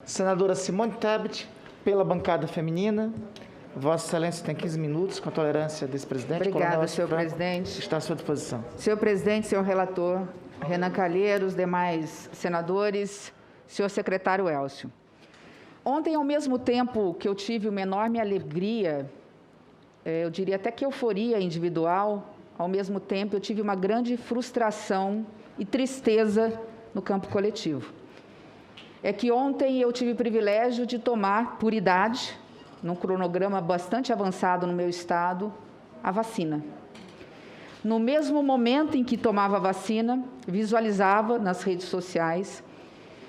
Senadora Simone Tebet, pela bancada feminina. Vossa Excelência tem 15 minutos, com a tolerância desse presidente. Obrigada, senhor presidente. Está à sua disposição. Senhor presidente, senhor relator, Renan Calheiros, demais senadores, senhor secretário Elcio. Ontem, ao mesmo tempo que eu tive uma enorme alegria, eu diria até que euforia individual, ao mesmo tempo eu tive uma grande frustração e tristeza no campo coletivo. É que ontem eu tive o privilégio de tomar, por idade, num cronograma bastante avançado no meu estado, a vacina. No mesmo momento em que tomava a vacina, visualizava nas redes sociais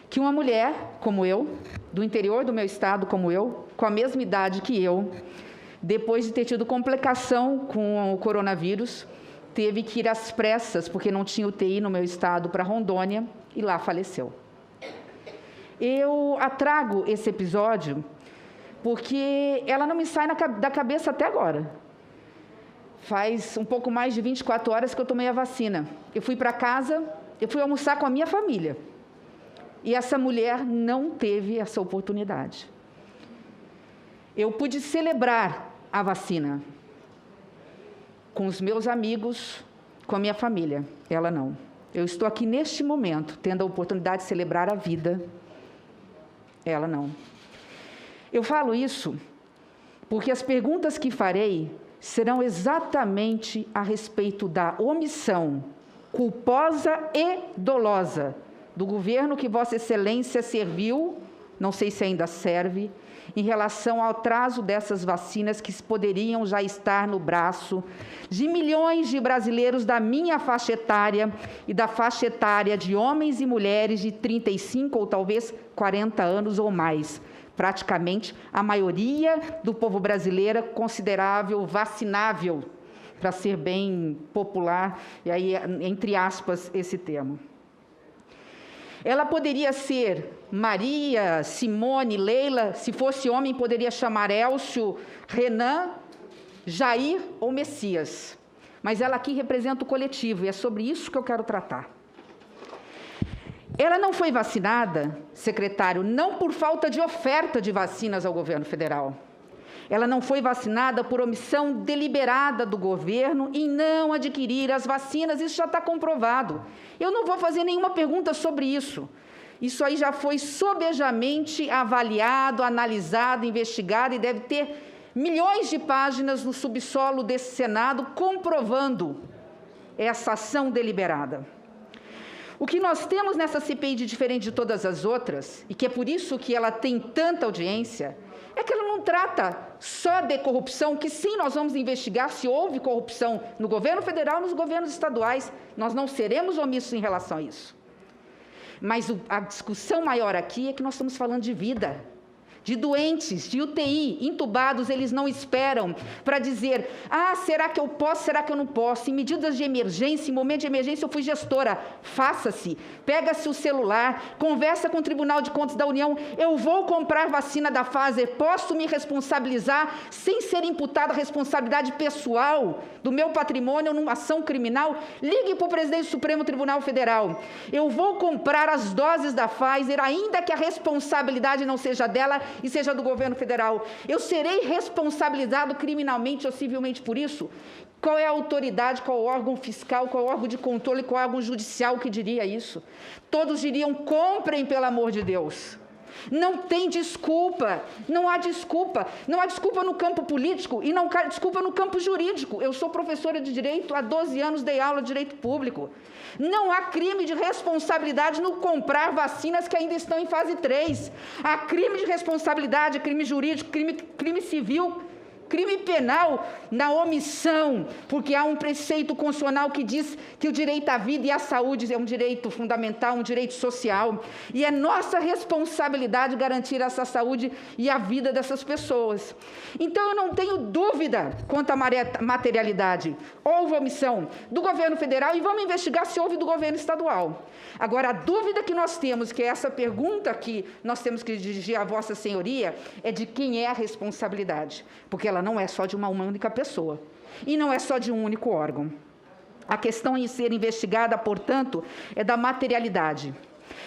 que uma mulher como eu, do interior do meu estado como eu, com a mesma idade que eu, depois de ter tido complicação com o coronavírus, teve que ir às pressas, porque não tinha UTI no meu estado, para Rondônia, e lá faleceu. Eu trago esse episódio porque ela não me sai da cabeça até agora. Faz um pouco mais de 24 horas que eu tomei a vacina. Eu fui para casa, eu fui almoçar com a minha família. E essa mulher não teve essa oportunidade. Eu pude celebrar a vacina com os meus amigos, com a minha família. Ela não. Eu estou aqui neste momento, tendo a oportunidade de celebrar a vida. Ela não. Eu falo isso porque as perguntas que farei serão exatamente a respeito da omissão culposa e dolosa do governo que Vossa Excelência serviu, não sei se ainda serve, em relação ao atraso dessas vacinas que poderiam já estar no braço de milhões de brasileiros da minha faixa etária e da faixa etária de homens e mulheres de 35 ou talvez 40 anos ou mais. Praticamente a maioria do povo brasileiro considerável vacinável, para ser bem popular, e aí, entre aspas, esse termo. Ela poderia ser Maria, Simone, Leila, se fosse homem, poderia chamar Elcio, Renan, Jair ou Messias. Mas ela aqui representa o coletivo, e é sobre isso que eu quero tratar. Ela não foi vacinada, secretário, não por falta de oferta de vacinas ao governo federal. Ela não foi vacinada por omissão deliberada do governo em não adquirir as vacinas, isso já está comprovado. Eu não vou fazer nenhuma pergunta sobre isso. Isso aí já foi sobejamente avaliado, analisado, investigado e deve ter milhões de páginas no subsolo desse Senado comprovando essa ação deliberada. O que nós temos nessa CPI de diferente de todas as outras, e que é por isso que ela tem tanta audiência, é que ela não trata só de corrupção, que sim, nós vamos investigar se houve corrupção no governo federal e nos governos estaduais. Nós não seremos omissos em relação a isso. Mas a discussão maior aqui é que nós estamos falando de vida, de doentes, de UTI, entubados, eles não esperam para dizer, será que eu posso, será que eu não posso? Em medidas de emergência, em momento de emergência, eu fui gestora, faça-se, pega-se o celular, conversa com o Tribunal de Contas da União, eu vou comprar vacina da Pfizer, posso me responsabilizar sem ser imputada a responsabilidade pessoal do meu patrimônio numa ação criminal? Ligue para o presidente do Supremo Tribunal Federal, eu vou comprar as doses da Pfizer, ainda que a responsabilidade não seja dela, e seja do governo federal. Eu serei responsabilizado criminalmente ou civilmente por isso? Qual é a autoridade, qual é o órgão fiscal, qual é o órgão de controle, qual é o órgão judicial que diria isso? Todos diriam, comprem, pelo amor de Deus. Não tem desculpa, não há desculpa. Não há desculpa no campo político e não há desculpa no campo jurídico. Eu sou professora de Direito, há 12 anos dei aula de Direito Público. Não há crime de responsabilidade no comprar vacinas que ainda estão em fase 3. Há crime de responsabilidade, crime jurídico, crime civil, crime penal na omissão, porque há um preceito constitucional que diz que o direito à vida e à saúde é um direito fundamental, um direito social, e é nossa responsabilidade garantir essa saúde e a vida dessas pessoas. Então, eu não tenho dúvida quanto à materialidade. Houve omissão do governo federal e vamos investigar se houve do governo estadual. Agora, a dúvida que nós temos, que é essa pergunta que nós temos que dirigir à Vossa Senhoria, é de quem é a responsabilidade, porque ela não é só de uma única pessoa e não é só de um único órgão. A questão em ser investigada, portanto, é da materialidade.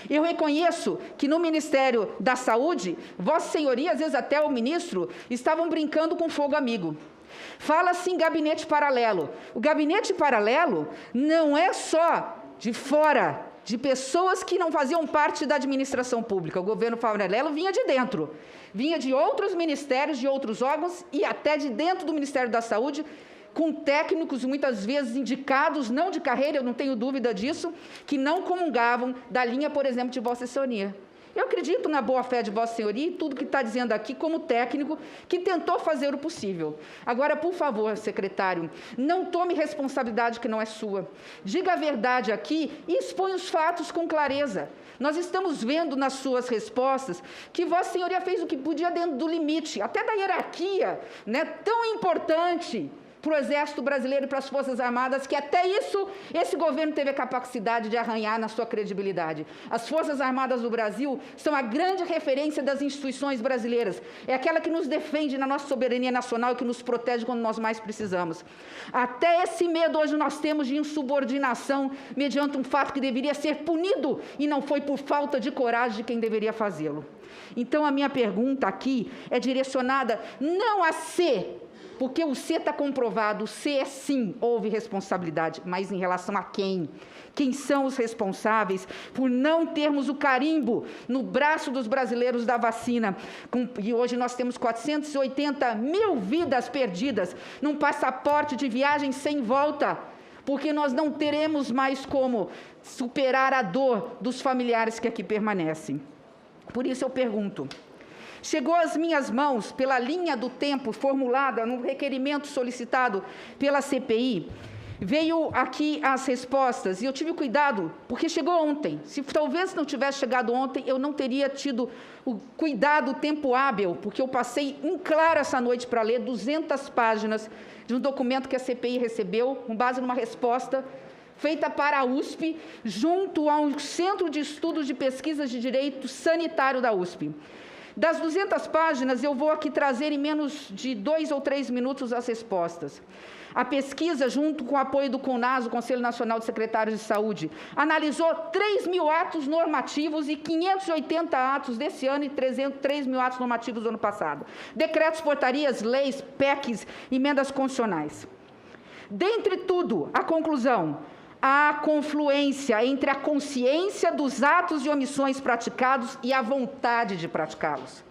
Eu reconheço que no Ministério da Saúde, Vossa Senhoria, às vezes até o ministro, estavam brincando com fogo amigo. Fala-se em gabinete paralelo. O gabinete paralelo não é só de fora, de pessoas que não faziam parte da administração pública. O governo paralelo vinha de dentro, vinha de outros ministérios, de outros órgãos e até de dentro do Ministério da Saúde, com técnicos muitas vezes indicados, não de carreira, eu não tenho dúvida disso, que não comungavam da linha, por exemplo, de Vossa Senhoria. Eu acredito na boa-fé de Vossa Senhoria e tudo que está dizendo aqui como técnico que tentou fazer o possível. Agora, por favor, secretário, não tome responsabilidade que não é sua. Diga a verdade aqui e expõe os fatos com clareza. Nós estamos vendo nas suas respostas que Vossa Senhoria fez o que podia dentro do limite, até da hierarquia, né, tão importante para o Exército Brasileiro e para as Forças Armadas, que até isso, esse governo teve a capacidade de arranhar na sua credibilidade. As Forças Armadas do Brasil são a grande referência das instituições brasileiras. É aquela que nos defende na nossa soberania nacional e que nos protege quando nós mais precisamos. Até esse medo hoje nós temos de insubordinação mediante um fato que deveria ser punido e não foi por falta de coragem de quem deveria fazê-lo. Então, a minha pergunta aqui é direcionada não a ser, porque o C está comprovado, o C é sim, houve responsabilidade, mas em relação a quem? Quem são os responsáveis por não termos o carimbo no braço dos brasileiros da vacina? E hoje nós temos 480 mil vidas perdidas num passaporte de viagem sem volta, porque nós não teremos mais como superar a dor dos familiares que aqui permanecem. Por isso eu pergunto, chegou às minhas mãos, pela linha do tempo formulada no requerimento solicitado pela CPI, veio aqui as respostas, e eu tive cuidado, porque chegou ontem. Se talvez não tivesse chegado ontem, eu não teria tido o cuidado, o tempo hábil, porque eu passei em claro essa noite para ler 200 páginas de um documento que a CPI recebeu, com base numa resposta feita para a USP, junto ao Centro de Estudos de Pesquisas de Direito Sanitário da USP. Das 200 páginas, eu vou aqui trazer em menos de 2 ou 3 minutos as respostas. A pesquisa, junto com o apoio do CONAS, o Conselho Nacional de Secretários de Saúde, analisou 3.000 atos normativos e 580 atos desse ano e 3.000 atos normativos do ano passado. Decretos, portarias, leis, PECs, emendas constitucionais. Dentre tudo, a conclusão: há confluência entre a consciência dos atos e omissões praticados e a vontade de praticá-los.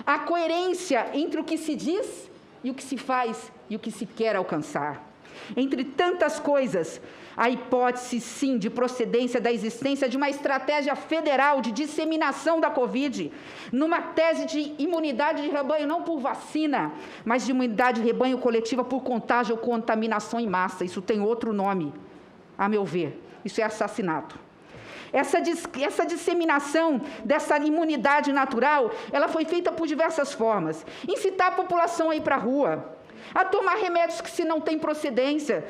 Há coerência entre o que se diz e o que se faz e o que se quer alcançar. Entre tantas coisas, a hipótese, sim, de procedência da existência de uma estratégia federal de disseminação da Covid, numa tese de imunidade de rebanho, não por vacina, mas de imunidade de rebanho coletiva por contágio ou contaminação em massa. Isso tem outro nome, a meu ver. Isso é assassinato. Essa disseminação dessa imunidade natural, ela foi feita por diversas formas. Incitar a população a ir para a rua, a tomar remédios que se não tem procedência,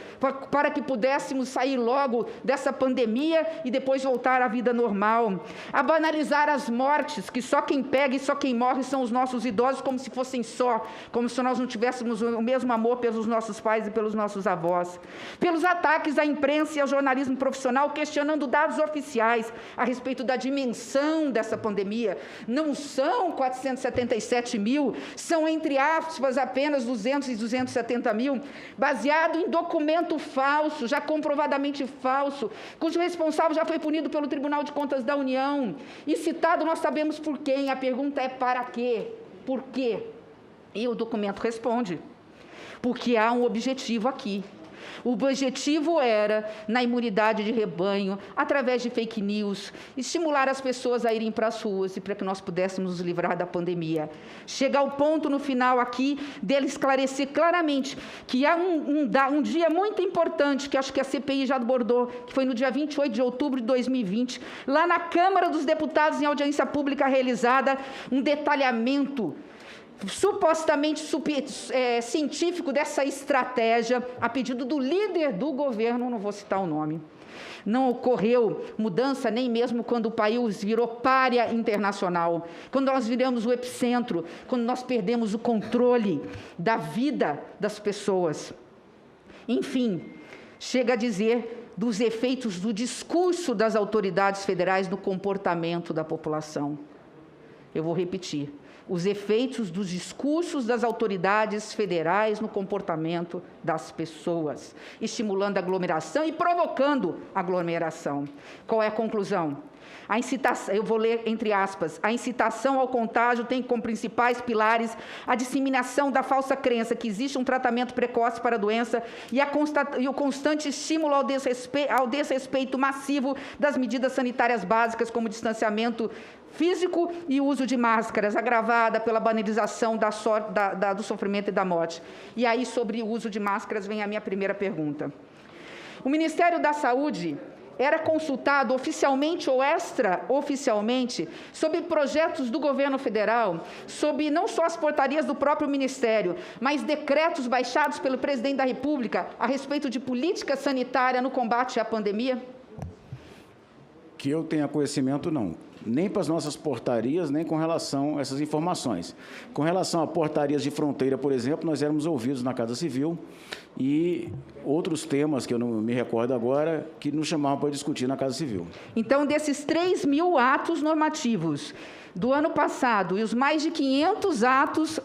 para que pudéssemos sair logo dessa pandemia e depois voltar à vida normal, a banalizar as mortes, que só quem pega e só quem morre são os nossos idosos, como se fossem só, como se nós não tivéssemos o mesmo amor pelos nossos pais e pelos nossos avós, pelos ataques à imprensa e ao jornalismo profissional, questionando dados oficiais a respeito da dimensão dessa pandemia. Não são 477 mil, são, entre aspas, apenas 270 mil, baseado em documento falso, já comprovadamente falso, cujo responsável já foi punido pelo Tribunal de Contas da União, e citado nós sabemos por quem. A pergunta é: para quê? Por quê? E o documento responde: porque há um objetivo aqui. O objetivo era, na imunidade de rebanho, através de fake news, estimular as pessoas a irem para as ruas e para que nós pudéssemos nos livrar da pandemia. Chega ao ponto, no final aqui, dele esclarecer claramente que há um dia muito importante, que acho que a CPI já abordou, que foi no dia 28 de outubro de 2020, lá na Câmara dos Deputados, em audiência pública realizada, um detalhamento supostamente científico dessa estratégia, a pedido do líder do governo, não vou citar o nome. Não ocorreu mudança nem mesmo quando o país virou pária internacional, quando nós viramos o epicentro, quando nós perdemos o controle da vida das pessoas. Enfim, chega a dizer dos efeitos do discurso das autoridades federais no comportamento da população. Eu vou repetir. Os efeitos dos discursos das autoridades federais no comportamento das pessoas, estimulando a aglomeração e provocando aglomeração. Qual é a conclusão? A incitação, eu vou ler entre aspas, a incitação ao contágio tem como principais pilares a disseminação da falsa crença que existe um tratamento precoce para a doença e o constante estímulo ao desrespeito massivo das medidas sanitárias básicas, como distanciamento físico e uso de máscaras, agravada pela banalização do sofrimento e da morte. E aí, sobre o uso de máscaras, vem a minha primeira pergunta. O Ministério da Saúde era consultado oficialmente ou extraoficialmente sobre projetos do governo federal, sobre não só as portarias do próprio Ministério, mas decretos baixados pelo presidente da República a respeito de política sanitária no combate à pandemia? Que eu tenha conhecimento, não. Nem para as nossas portarias, nem com relação a essas informações. Com relação a portarias de fronteira, por exemplo, nós éramos ouvidos na Casa Civil e outros temas que eu não me recordo agora, que nos chamavam para discutir na Casa Civil. Então, desses 3.000 atos normativos do ano passado e os mais de 500 atos,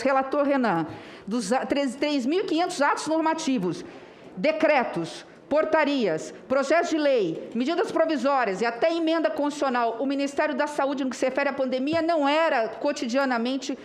relator Renan, dos 3.500 atos normativos, decretos, portarias, projetos de lei, medidas provisórias e até emenda constitucional, o Ministério da Saúde, no que se refere à pandemia, não era cotidianamente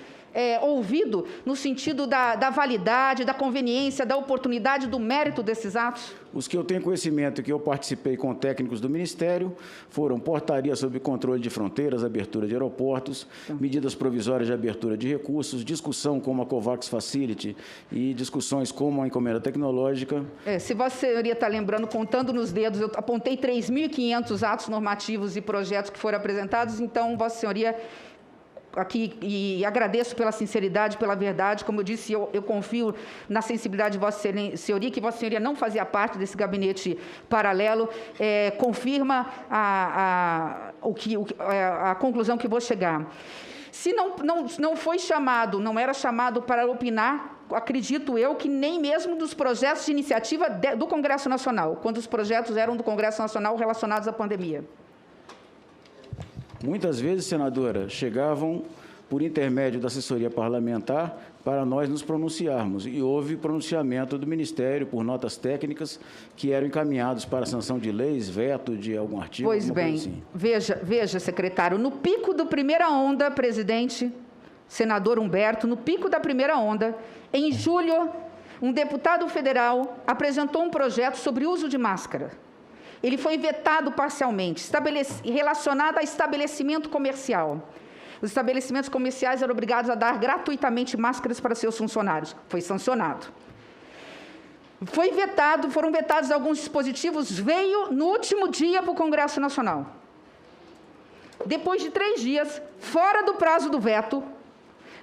ouvido no sentido da validade, da conveniência, da oportunidade, do mérito desses atos? Os que eu tenho conhecimento e que eu participei com técnicos do Ministério foram portarias sobre controle de fronteiras, abertura de aeroportos, medidas provisórias de abertura de recursos, discussão como a COVAX Facility e discussões como a encomenda tecnológica. Se Vossa Senhoria está lembrando, contando nos dedos, eu apontei 3.500 atos normativos e projetos que foram apresentados, então, Vossa Senhoria, aqui, e agradeço pela sinceridade, pela verdade, como eu disse, eu confio na sensibilidade de Vossa Senhoria, que Vossa Senhoria não fazia parte desse gabinete paralelo, confirma a conclusão que vou chegar. Se não foi chamado, não era chamado para opinar, acredito eu que nem mesmo dos projetos de iniciativa do Congresso Nacional, quando os projetos eram do Congresso Nacional relacionados à pandemia. Muitas vezes, senadora, chegavam por intermédio da assessoria parlamentar para nós nos pronunciarmos. E houve pronunciamento do Ministério por notas técnicas que eram encaminhados para a sanção de leis, veto de algum artigo. Pois bem, assim. Veja, secretário, no pico da primeira onda, presidente, senador Humberto, no pico da primeira onda, em julho, um deputado federal apresentou um projeto sobre uso de máscara. Ele foi vetado parcialmente, relacionado a estabelecimento comercial. Os estabelecimentos comerciais eram obrigados a dar gratuitamente máscaras para seus funcionários. Foi sancionado. Foram vetados alguns dispositivos, veio no último dia para o Congresso Nacional. Depois de 3 dias, fora do prazo do veto,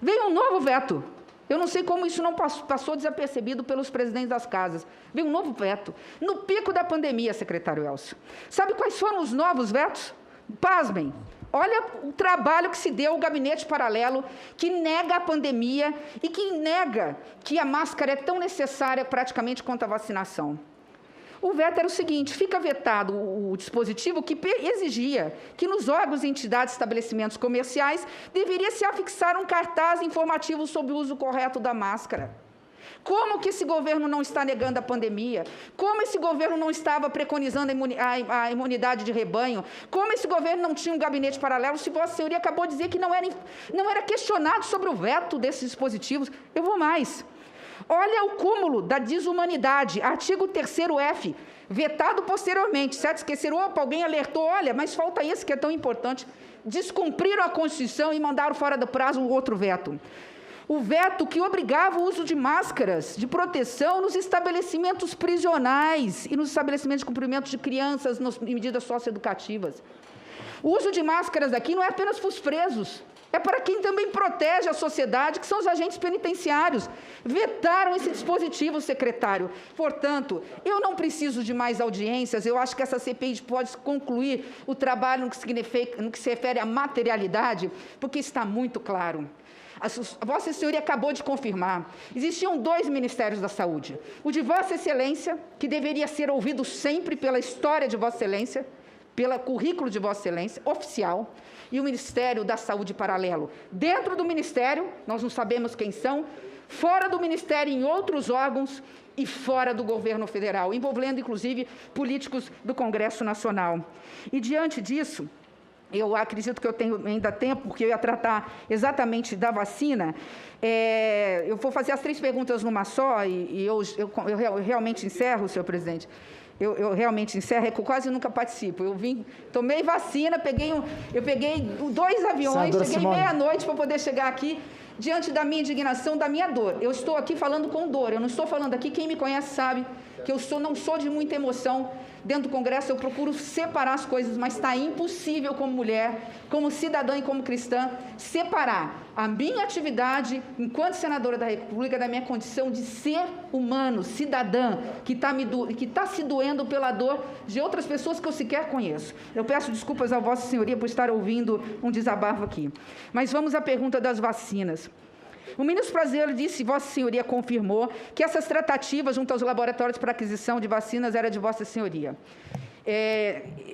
veio um novo veto. Eu não sei como isso não passou desapercebido pelos presidentes das casas. Veio um novo veto. No pico da pandemia, secretário Elcio. Sabe quais foram os novos vetos? Pasmem. Olha o trabalho que se deu ao gabinete paralelo, que nega a pandemia e que nega que a máscara é tão necessária praticamente quanto a vacinação. O veto era o seguinte: fica vetado o dispositivo que exigia que nos órgãos e entidades de estabelecimentos comerciais deveria se afixar um cartaz informativo sobre o uso correto da máscara. Como que esse governo não está negando a pandemia? Como esse governo não estava preconizando a imunidade de rebanho? Como esse governo não tinha um gabinete paralelo? Se Vossa Senhoria acabou de dizer que não era questionado sobre o veto desses dispositivos. Eu vou mais. Olha o cúmulo da desumanidade, artigo 3º-F, vetado posteriormente, certo? Esqueceram, alguém alertou, olha, mas falta esse que é tão importante. Descumpriram a Constituição e mandaram fora do prazo um outro veto. O veto que obrigava o uso de máscaras de proteção nos estabelecimentos prisionais e nos estabelecimentos de cumprimento de crianças em medidas socioeducativas. O uso de máscaras aqui não é apenas para os presos, É para quem também protege a sociedade, que são os agentes penitenciários. Vetaram esse dispositivo, secretário. Portanto, eu não preciso de mais audiências, eu acho que essa CPI pode concluir o trabalho no que se refere à materialidade, porque está muito claro. A Vossa Senhoria acabou de confirmar. Existiam 2 Ministérios da Saúde. O de Vossa Excelência, que deveria ser ouvido sempre pela história de Vossa Excelência, pelo currículo de Vossa Excelência, oficial, e o Ministério da Saúde paralelo. Dentro do Ministério, nós não sabemos quem são, fora do Ministério em outros órgãos e fora do governo federal, envolvendo, inclusive, políticos do Congresso Nacional. E, diante disso, eu acredito que eu tenho ainda tempo, porque eu ia tratar exatamente da vacina. Eu vou fazer as 3 perguntas numa só, e eu realmente encerro, senhor presidente. Eu realmente encerro, é que eu quase nunca participo. Tomei vacina, eu peguei 2 aviões, cheguei meia-noite para poder chegar aqui, diante da minha indignação, da minha dor. Eu estou aqui falando com dor, eu não estou falando aqui, quem me conhece sabe que não sou de muita emoção. Dentro do Congresso eu procuro separar as coisas, mas está impossível como mulher, como cidadã e como cristã, separar a minha atividade enquanto senadora da República da minha condição de ser humano, cidadã, que está se doendo pela dor de outras pessoas que eu sequer conheço. Eu peço desculpas a Vossa Senhoria por estar ouvindo um desabafo aqui. Mas vamos à pergunta das vacinas. O ministro brasileiro disse, Vossa Senhoria confirmou, que essas tratativas junto aos laboratórios para aquisição de vacinas era de Vossa Senhoria.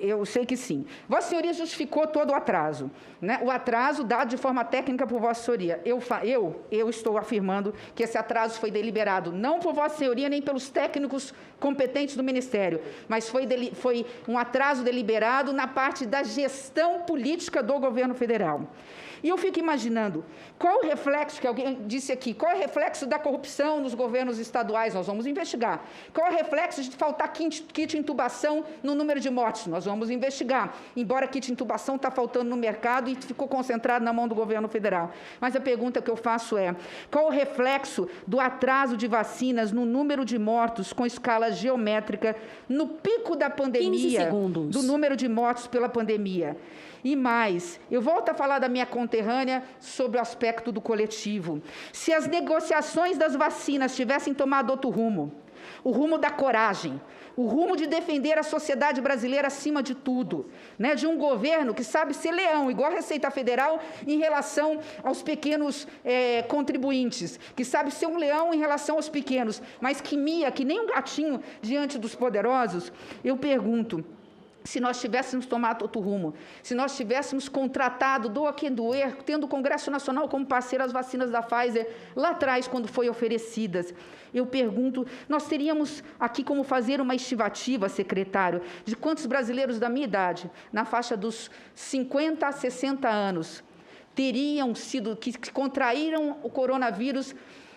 Eu sei que sim. Vossa Senhoria justificou todo o atraso, né? O atraso dado de forma técnica por Vossa Senhoria. Eu estou afirmando que esse atraso foi deliberado, não por Vossa Senhoria nem pelos técnicos competentes do Ministério, mas foi um atraso deliberado na parte da gestão política do governo federal. E eu fico imaginando, qual o reflexo, que alguém disse aqui, qual é o reflexo da corrupção nos governos estaduais? Nós vamos investigar. Qual é o reflexo de faltar kit intubação no número de mortes? Nós vamos investigar. Embora kit intubação está faltando no mercado e ficou concentrado na mão do governo federal. Mas a pergunta que eu faço é, qual o reflexo do atraso de vacinas no número de mortos com escala geométrica no pico da pandemia, do número de mortos pela pandemia? E mais, eu volto a falar da minha conterrânea sobre o aspecto do coletivo. Se as negociações das vacinas tivessem tomado outro rumo, o rumo da coragem, o rumo de defender a sociedade brasileira acima de tudo, né? De um governo que sabe ser leão, igual a Receita Federal, em relação aos pequenos contribuintes, que sabe ser um leão em relação aos pequenos, mas que mia, que nem um gatinho diante dos poderosos, eu pergunto, se nós tivéssemos tomado outro rumo, se nós tivéssemos contratado, doa quem doer, tendo o Congresso Nacional como parceiro as vacinas da Pfizer, lá atrás, quando foi oferecidas, eu pergunto, nós teríamos aqui como fazer uma estimativa, secretário, de quantos brasileiros da minha idade, na faixa dos 50 a 60 anos, teriam sido, que contraíram o coronavírus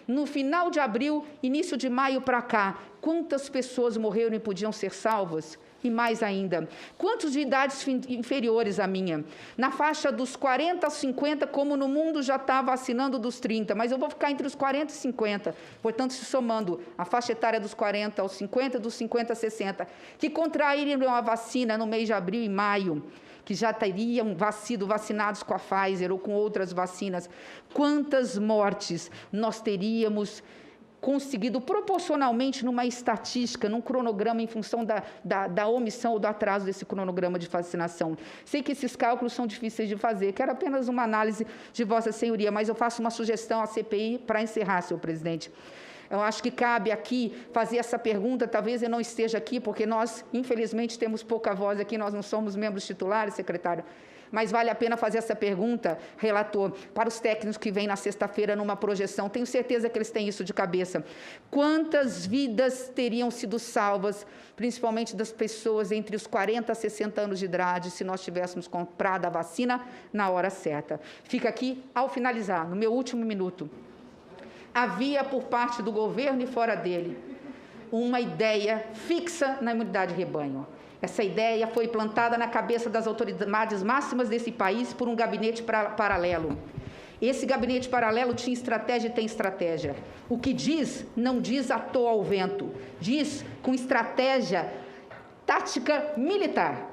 no final de abril, início de maio para cá. Quantas pessoas morreram e podiam ser salvas? E mais ainda, quantos de idades inferiores à minha? Na faixa dos 40 aos 50, como no mundo já está vacinando dos 30, mas eu vou ficar entre os 40 e 50, portanto, se somando a faixa etária dos 40 aos 50, dos 50 a 60, que contraíram a vacina no mês de abril e maio, que já teriam sido vacinados com a Pfizer ou com outras vacinas, quantas mortes nós teríamos conseguido proporcionalmente numa estatística, num cronograma em função da omissão ou do atraso desse cronograma de vacinação. Sei que esses cálculos são difíceis de fazer, quero apenas uma análise de Vossa Senhoria, mas eu faço uma sugestão à CPI para encerrar, senhor presidente. Eu acho que cabe aqui fazer essa pergunta, talvez eu não esteja aqui, porque nós, infelizmente, temos pouca voz aqui, nós não somos membros titulares, secretário, mas vale a pena fazer essa pergunta, relator, para os técnicos que vêm na sexta-feira numa projeção. Tenho certeza que eles têm isso de cabeça. Quantas vidas teriam sido salvas, principalmente das pessoas entre os 40 a 60 anos de idade, se nós tivéssemos comprado a vacina na hora certa? Fica aqui, ao finalizar, no meu último minuto, havia por parte do governo e fora dele uma ideia fixa na imunidade de rebanho. Essa ideia foi plantada na cabeça das autoridades máximas desse país por um gabinete paralelo. Esse gabinete paralelo tinha estratégia e tem estratégia. O que diz, não diz à toa ao vento, diz com estratégia tática militar.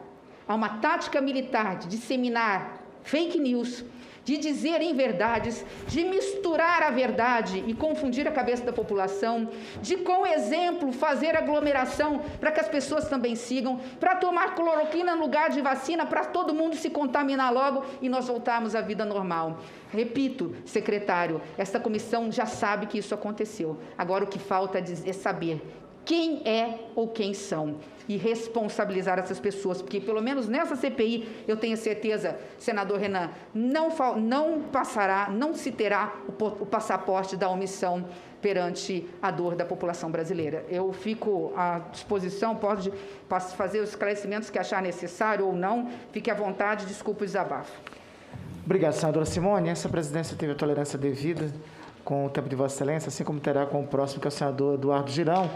Há uma tática militar de disseminar fake news, de dizer inverdades, de misturar a verdade e confundir a cabeça da população, de, com exemplo, fazer aglomeração para que as pessoas também sigam, para tomar cloroquina no lugar de vacina, para todo mundo se contaminar logo e nós voltarmos à vida normal. Repito, secretário, esta comissão já sabe que isso aconteceu. Agora o que falta é saber quem é ou quem são e responsabilizar essas pessoas, porque pelo menos nessa CPI, eu tenho certeza, senador Renan, não se terá o passaporte da omissão perante a dor da população brasileira. Eu fico à disposição, pode fazer os esclarecimentos que achar necessário ou não, fique à vontade, desculpe o desabafo. Obrigado, senadora Simone. Essa presidência teve a tolerância devida com o tempo de Vossa Excelência, assim como terá com o próximo, que é o senador Eduardo Girão.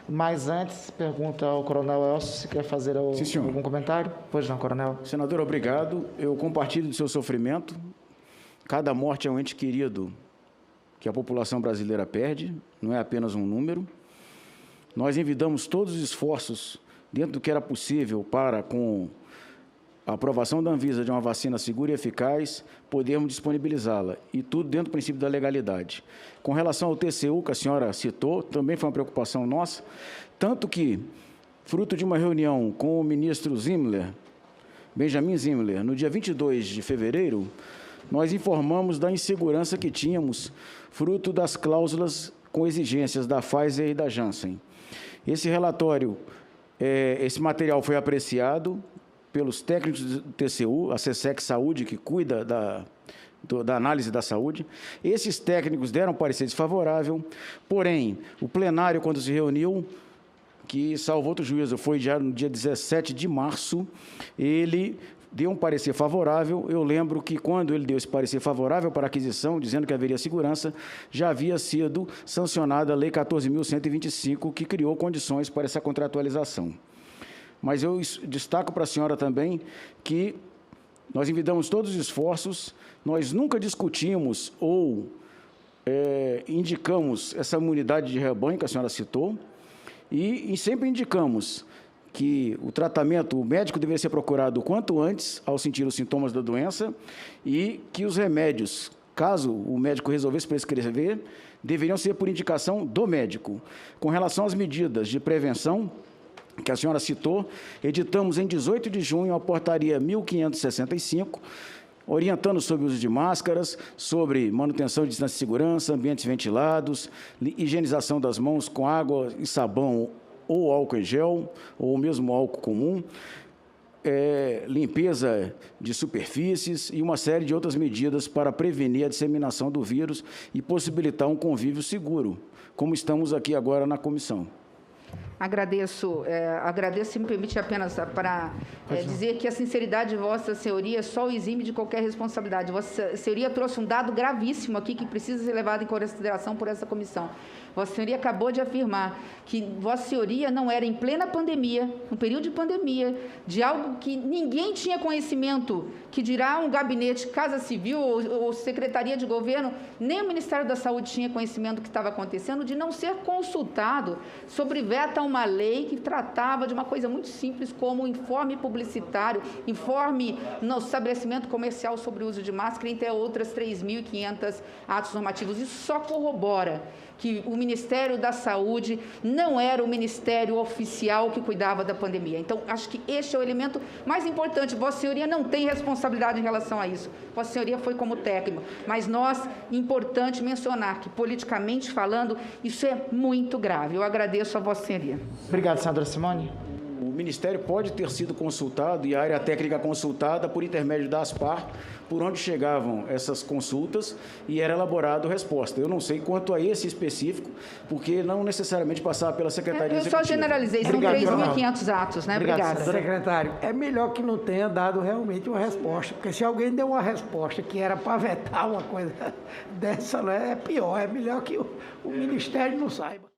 Mas antes, pergunta ao coronel Elcio se quer fazer algum comentário. Pois não, coronel. Senador, obrigado. Eu compartilho do seu sofrimento. Cada morte é um ente querido que a população brasileira perde, não é apenas um número. Nós envidamos todos os esforços dentro do que era possível para, com a aprovação da Anvisa de uma vacina segura e eficaz, podermos disponibilizá-la, e tudo dentro do princípio da legalidade. Com relação ao TCU, que a senhora citou, também foi uma preocupação nossa, tanto que, fruto de uma reunião com o ministro Benjamin Zimmerler, no dia 22 de fevereiro, nós informamos da insegurança que tínhamos, fruto das cláusulas com exigências da Pfizer e da Janssen. Esse relatório, esse material foi apreciado pelos técnicos do TCU, a CSEC Saúde, que cuida da análise da saúde. Esses técnicos deram parecer desfavorável, porém, o plenário, quando se reuniu, que salvo outro juízo, foi já no dia 17 de março, ele deu um parecer favorável. Eu lembro que, quando ele deu esse parecer favorável para a aquisição, dizendo que haveria segurança, já havia sido sancionada a Lei 14.125, que criou condições para essa contratualização. Mas eu destaco para a senhora também que nós envidamos todos os esforços, nós nunca discutimos ou indicamos essa imunidade de rebanho que a senhora citou, e sempre indicamos que o tratamento, o médico deveria ser procurado o quanto antes ao sentir os sintomas da doença, e que os remédios, caso o médico resolvesse prescrever, deveriam ser por indicação do médico. Com relação às medidas de prevenção que a senhora citou, editamos em 18 de junho a portaria 1565, orientando sobre o uso de máscaras, sobre manutenção de distância de segurança, ambientes ventilados, higienização das mãos com água e sabão ou álcool em gel, ou mesmo álcool comum, limpeza de superfícies e uma série de outras medidas para prevenir a disseminação do vírus e possibilitar um convívio seguro, como estamos aqui agora na comissão. Agradeço, se me permite apenas para dizer que a sinceridade de Vossa Senhoria só o exime de qualquer responsabilidade. Vossa Senhoria trouxe um dado gravíssimo aqui que precisa ser levado em consideração por essa comissão. Vossa Senhoria acabou de afirmar que Vossa Senhoria não era em plena pandemia, no período de pandemia, de algo que ninguém tinha conhecimento, que dirá um gabinete, Casa Civil ou Secretaria de Governo, nem o Ministério da Saúde tinha conhecimento do que estava acontecendo, de não ser consultado sobre veta uma lei que tratava de uma coisa muito simples como informe publicitário, informe no estabelecimento comercial sobre o uso de máscara, entre outras 3.500 atos normativos. Isso só corrobora que o Ministério da Saúde não era o ministério oficial que cuidava da pandemia. Então, acho que este é o elemento mais importante. Vossa Senhoria não tem responsabilidade em relação a isso. Vossa Senhoria foi como técnico. Mas importante mencionar que, politicamente falando, isso é muito grave. Eu agradeço a Vossa Senhoria. Obrigado, senadora Simone. O Ministério pode ter sido consultado e a área técnica consultada por intermédio da ASPAR, por onde chegavam essas consultas e era elaborada a resposta. Eu não sei quanto a esse específico, porque não necessariamente passava pela Secretaria Executiva. Eu só generalizei, são 3.500 atos, né? Obrigada. Secretário, é melhor que não tenha dado realmente uma resposta, porque se alguém deu uma resposta que era para vetar uma coisa dessa, é pior, é melhor que o Ministério não saiba.